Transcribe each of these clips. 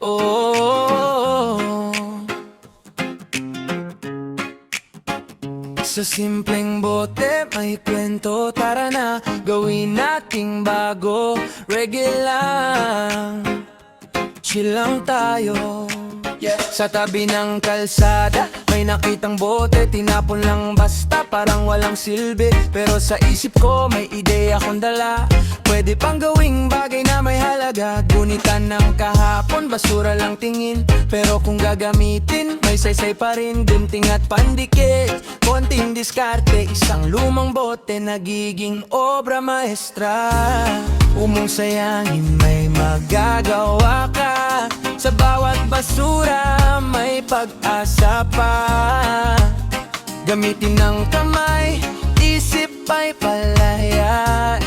Oh, sa simpleng bote may kwento. Tara na, gawin nating bago. Reggae lang, chill lang tayo. Sa tabi ng kalsada may nakitang bote, tinapon lang basta parang walang silbi. Pero sa isip ko may ideya akong dala, pwede pang gawing bagay na may halaga. Gunitan ng kahapon, basura lang tingin, pero kung gagamitin may saysay pa rin. Gunting at pandikit, konting diskarte, isang lumang bote nagiging obra maestra. Umong sayangin may magagawa ka, sa bawat basura may pag-asa pa. Gamitin ng kamay, isip ay palayain.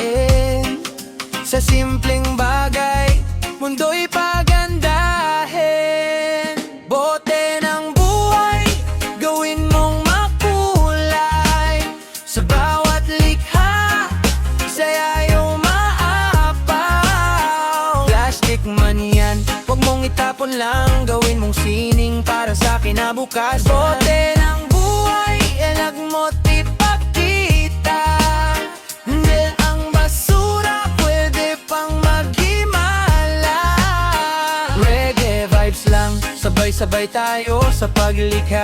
Sa simpleng bagay, mundo'y pagandahin. Bote ng buhay, gawin mong makulay. Sa bawat likha, saya yung maapaw. Plastic man yan, huwag mong itapon lang, gawin mong sining para sa kinabukasan. Bote ng buhay, ilag mo't ipakita. Hindi ang basura pwede pang maghimala. Reggae vibes lang, sabay-sabay tayo sa paglikha.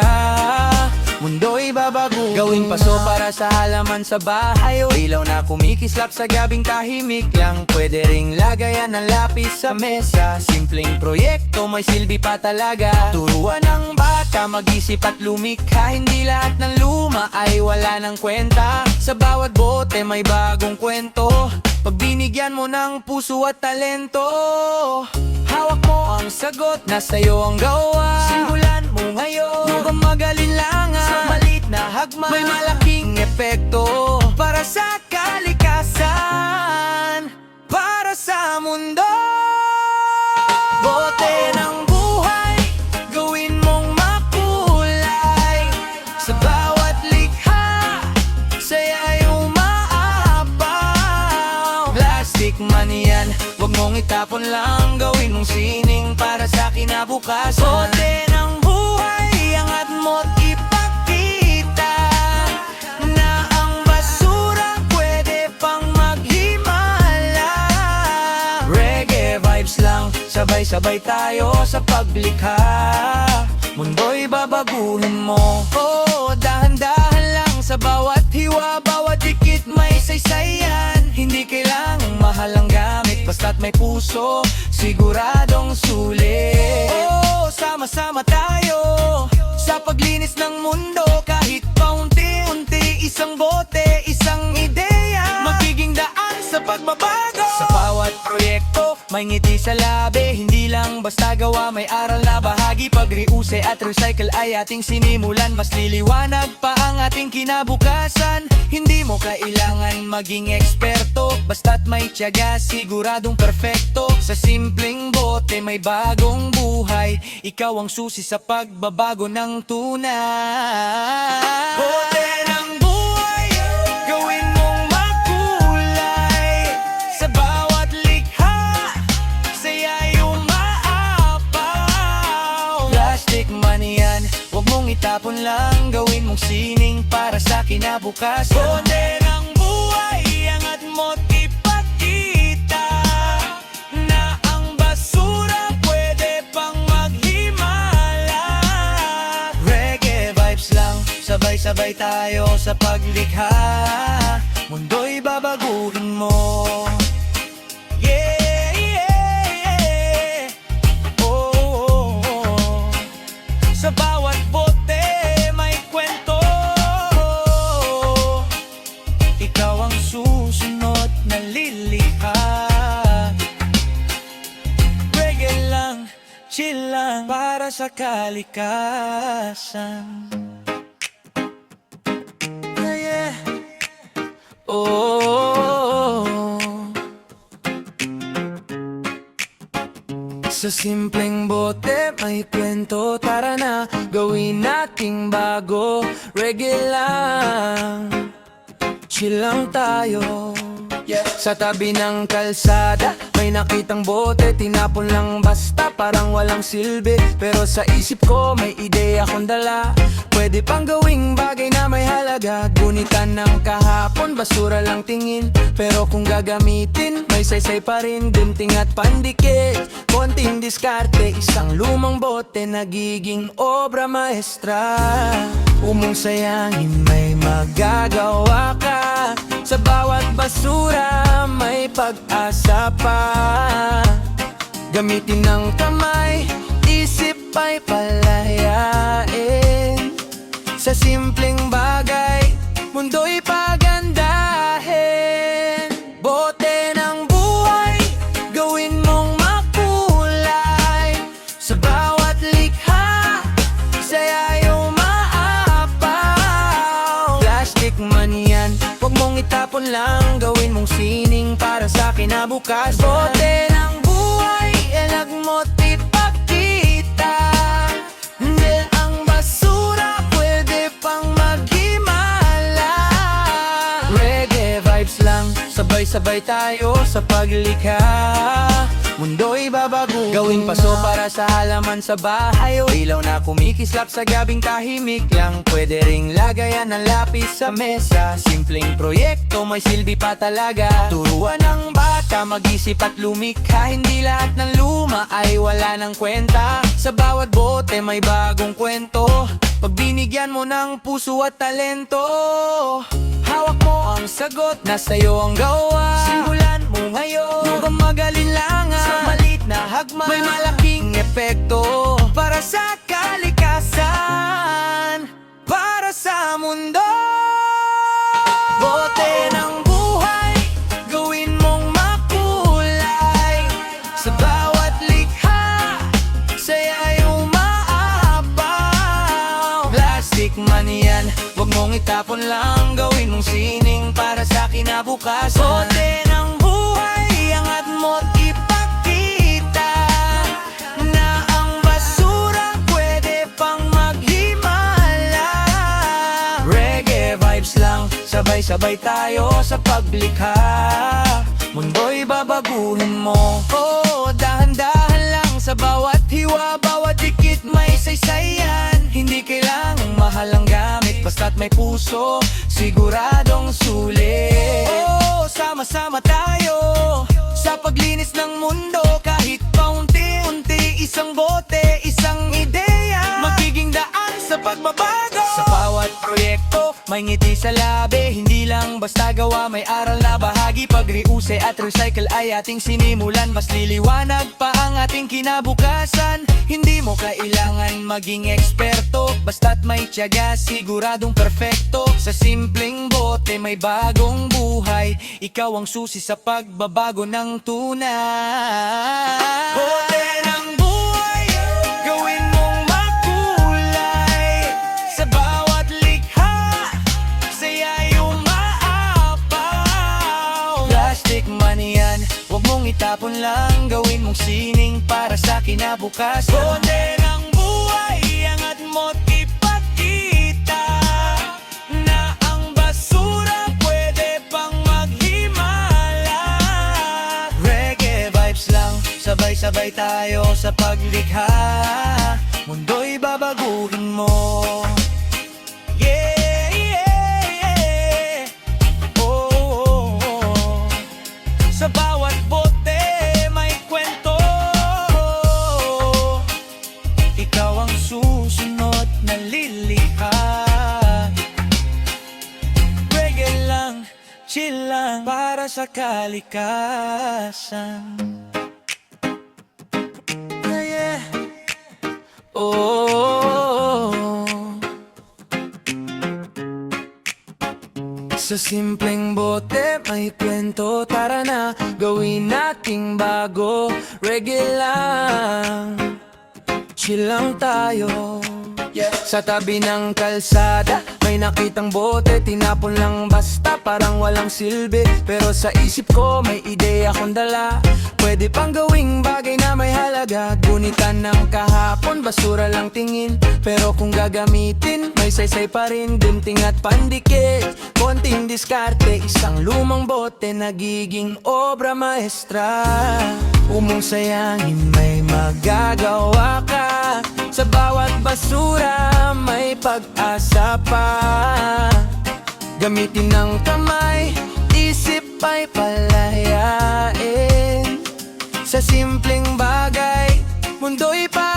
Mundo'y babago, gawing paso para sa halaman sa bahay. O ilaw na kumikislap sa gabing tahimik lang. Pwede ring lagayan ng lapis sa mesa. Simpleng proyekto, may silbi pa talaga. Turuan ng bata mag-isip at lumikha. Hindi lahat ng luma ay wala ng kwenta. Sa bawat bote may bagong kwento, pag binigyan mo ng puso at talento. Hawak mo ang sagot, nasa'yo ang gawa. Simulan mo ngayon, huwag kang mag-alinlangan. Sa malit na hagman, may malaking epekto para sa kalikasan, para sa mundo. Bote ng buhay, gawin mong makulay. Sa bawat likha, saya yung maapaw. Plastic man yan, huwag mong itapon lang, gawin mong sining para sa kinabukasan. Bote ng buhay, angat mo't ipakita na ang basura pwede pang maghimala. Reggae vibes lang, sabay-sabay tayo sa paglikha. Mundo'y babaguhin mo, oh, dahan-dahan lang. Sa bawat hiwa, bawat dikit may saysayan. Hindi kailangang mahal ang gamit, basta't may puso, siguradong sulit. Oh, sama-sama tayo sa paglinis ng mundo. Kahit paunti-unti, isang bote, isang ideya, magiging daan sa pagbabago. Sa bawat proyekto, may ngiti sa labi. Hindi lang basta gawa, may aral na bahagi. Pag-reuse at recycle ay ating sinimulan, mas liliwanag pa ang ating kinabukasan. Hindi mo kailangan maging eksperto, basta't may tiyaga, siguradong perfecto. Sa simpleng bote may bagong buhay, ikaw ang susi sa pagbabago ng tunay. Bote ng buhay, gawin mong makulay. Sa bawat likha, saya yung maapaw. Plastic man yan, huwag mong itapon lang, gawin mong sining para sa kinabukasan. Bote ng buhay, angat mo't ipakita na ang basura pwede pang maghimala. Reggae vibes lang, sabay-sabay tayo sa paglikha. Mundo'y babaguhin mo. Yeah, yeah, yeah. Oh, oh, oh. Sa bawat bote may kwento, ikaw ang susunod na lilikha. Reggae lang, chill lang para sa kalikasan. Yeah, yeah. Oh, sa simpleng bote may kwento. Tara na, gawin nating bago. Reggae lang, chill lang tayo. Sa tabi ng kalsada may nakitang bote, tinapon lang basta parang walang silbi. Pero sa isip ko may ideya akong dala, pwede pang gawing bagay na may halaga. Gunitan ng kahapon, basura lang tingin, pero kung gagamitin may saysay pa rin. Gunting at pandikit, konting diskarte, isang lumang bote nagiging obra maestra. Umong sayangin may magagawa ka, sa bawat basura may pag-asa pa. Gamitin ng kamay, isip ay palayain. Sa simpleng bagay, mundo'y pagandahin. Bote ng buhay, gawin mong makulay. Sa bawat likha, saya yung maapaw. Plastic man yan, huwag mong itapon lang, gawin mong sining para sa kinabukas. Bote ng buhay, ilag mo't ipakita. Hindi ang basura pwede pang maghimala. Reggae vibes lang, sabay-sabay tayo sa paglikha. Mundo'y babago, gawing paso para sa halaman sa bahay, o ilaw na kumikislap sa gabing tahimik lang. Pwede ring lagayan ng lapis sa mesa, simpleng proyekto may silbi pa talaga. Turuan ng bata mag-isip at lumikha, hindi lahat ng luma ay wala ng kwenta. Sa bawat bote may bagong kwento, pag binigyan mo ng puso at talento. Hawak mo ang sagot, nasa'yo ang gawa. Simulan mo ngayon, huwag kang mag-alinlangan. Sa maliit na hagman, may malaking epekto para sa kalikasan, para sa mundo. Bote ng buhay, gawin mong makulay. Sa bawat likha, saya yung maapaw. Plastic man yan, huwag mong itapon lang, gawin mong sining para sa kinabukasan. Bote ng buhay, angat mo't ipakita na ang basura pwede pang maghimala. Reggae vibes lang, sabay-sabay tayo sa paglikha. Mundo'y babaguhin mo, oh, dahan-dahan lang. Sa bawat hiwa, bawat dikit may saysayan. Hindi kailangang mahal ang gamit, basta't may puso, siguradong sulit. Oh, sama-sama tayo sa paglinis ng mundo. Kahit paunti-unti, isang bote, isang ideya, magiging daan sa pagbabago. Sa bawat proyekto, may ngiti sa labi. Hindi lang basta gawa, may aral na bahagi. Pag-reuse at recycle ay ating sinimulan, mas liliwanag pa ang ating kinabukasan. Hindi mo kailangan maging eksperto, basta't may tiyaga, siguradong perfecto. Sa simpleng bote may bagong buhay, ikaw ang susi sa pagbabago ng tunay. Bote ng buhay, gawin mong makulay. Sa bawat likha, saya yung maapaw. Plastic man yan, huwag mong itapon lang, gawin mong sining para sa kinabukasan. Bote ng buhay, angat mo't ipakita na ang basura pwede pang maghimala. Reggae vibes lang, sabay-sabay tayo sa paglikha. Mundo'y babaguhin mo. Yeah, yeah, yeah. Oh, oh, oh. Sa bawat bote may kwento, ikaw ang susunod na lilikha. Reggae lang, chill lang para sa kalikasan. Yeah, yeah. Oh, sa simpleng bote may kwento, tara na gawin nating bago. Reggae lang, chill lang tayo. Sa tabi ng kalsada may nakitang bote, tinapon lang basta parang walang silbi. Pero sa isip ko may ideya akong dala, pwede pang gawing bagay na may halaga. Gunitan ng kahapon, basura lang tingin, pero kung gagamitin may saysay pa rin. Gunting at pandikit, konting diskarte, isang lumang bote nagiging obra maestra. Umong sayangin may magagawa ka, sa bawat basura may pag-asa pa. Gamitin ng kamay, isip ay palayain. Sa simpleng bagay, mundo'y pa